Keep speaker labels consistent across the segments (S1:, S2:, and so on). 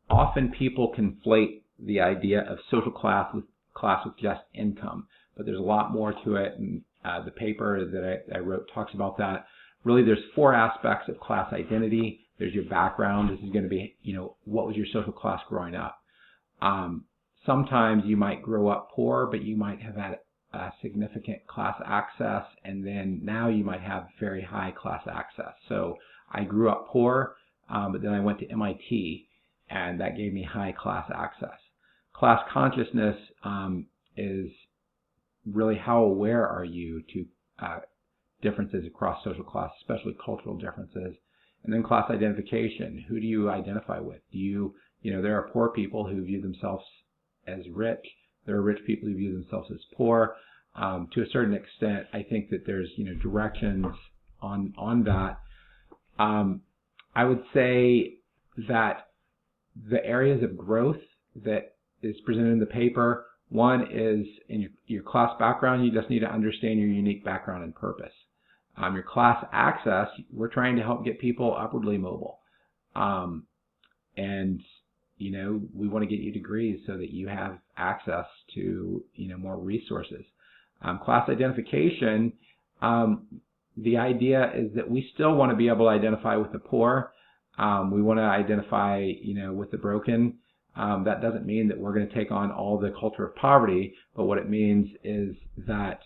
S1: Often people conflate the idea of social class with just income, but there's a lot more to it, and the paper that I wrote talks about that. Really, there's 4 aspects of class identity. There's your background. This is going to be, what was your social class growing up? Sometimes you might grow up poor, but you might have had significant class access, and then now you might have very high class access. So I grew up poor, but then I went to MIT, and that gave me high class access. Class consciousness is really how aware are you to differences across social class, especially cultural differences. And then class identification. Who do you identify with? There are poor people who view themselves as rich. There are rich people who view themselves as poor. To a certain extent, I think that there's directions on that. I would say that the areas of growth that is presented in the paper, one is in your class background. You just need to understand your unique background and purpose. Your class access, we're trying to help get people upwardly mobile. And we want to get you degrees so that you have access to, more resources. Class identification, the idea is that we still want to be able to identify with the poor. We want to identify, with the broken. That doesn't mean that we're going to take on all the culture of poverty, but what it means is that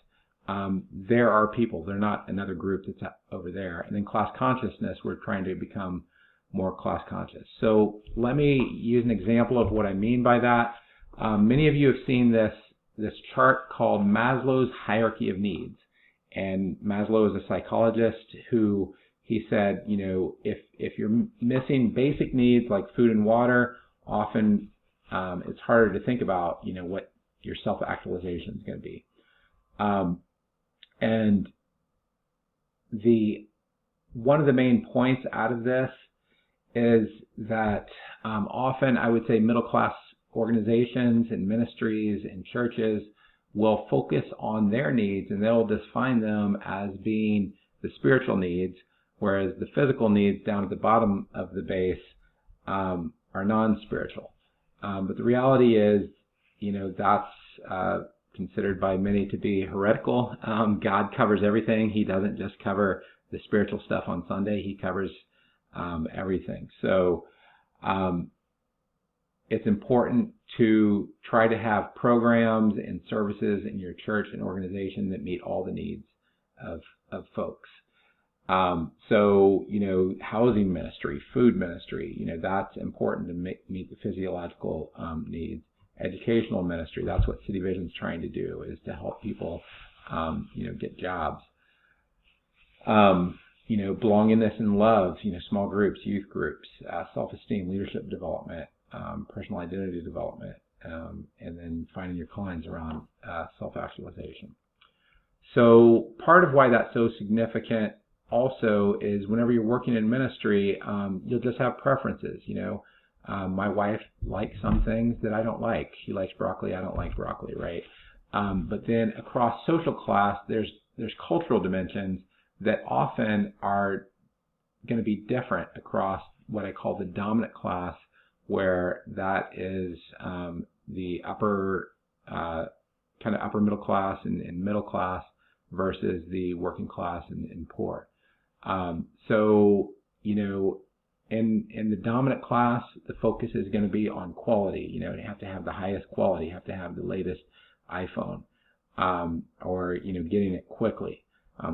S1: there are people. They're not another group that's over there. And then class consciousness, we're trying to become more class conscious. So let me use an example of what I mean by that. Many of you have seen this chart called Maslow's hierarchy of needs. And Maslow is a psychologist who he said, if you're missing basic needs like food and water, often it's harder to think about, what your self-actualization is going to be. And one of the main points out of this is that often I would say middle class organizations and ministries and churches will focus on their needs, and they'll define them as being the spiritual needs, whereas the physical needs down at the bottom of the base are non-spiritual. But the reality is, that's considered by many to be heretical. God covers everything. He doesn't just cover the spiritual stuff on Sunday. He covers everything. So it's important to try to have programs and services in your church and organization that meet all the needs of folks. So, housing ministry, food ministry, that's important to meet the physiological needs. Educational ministry, that's what City Vision is trying to do, is to help people, get jobs. Belongingness and love, small groups, youth groups, self-esteem, leadership development, personal identity development, and then finding your clients around self-actualization. So part of why that's so significant also is whenever you're working in ministry, you'll just have preferences. My wife likes some things that I don't like. She likes broccoli, I don't like broccoli, right? But then across social class, there's cultural dimensions that often are going to be different across what I call the dominant class, where that is the upper kind of upper middle class and middle class versus the working class and poor. So, in the dominant class, the focus is going to be on quality. You have to have the highest quality, you have to have the latest iPhone, or, getting it quickly.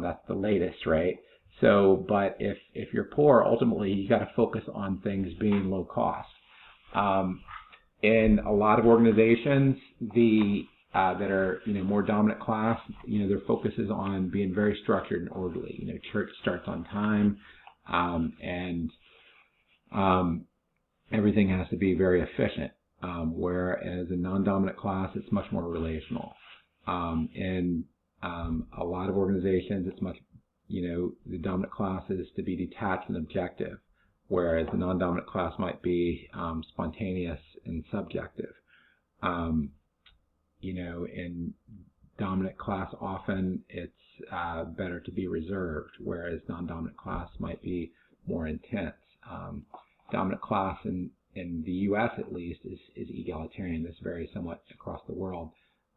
S1: That's the latest, right? So, but if you're poor, ultimately you got to focus on things being low cost. In a lot of organizations, that are more dominant class, their focus is on being very structured and orderly. Church starts on time, and everything has to be very efficient. Whereas in non-dominant class, it's much more relational. In a lot of organizations, it's much, the dominant class is to be detached and objective, whereas the non-dominant class might be spontaneous and subjective. In dominant class, often it's better to be reserved, whereas non-dominant class might be more intense. Dominant class in in the U.S. at least, is egalitarian. This varies somewhat across the world.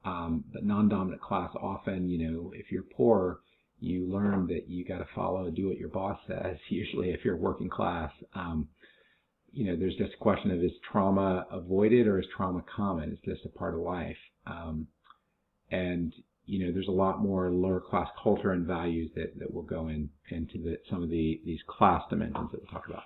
S1: But non-dominant class often, if you're poor, you learn that you got to do what your boss says. Usually, if you're working class, there's just a question of, is trauma avoided or is trauma common? It's just a part of life. And there's a lot more lower class culture and values that will go into some of these class dimensions that we'll talk about.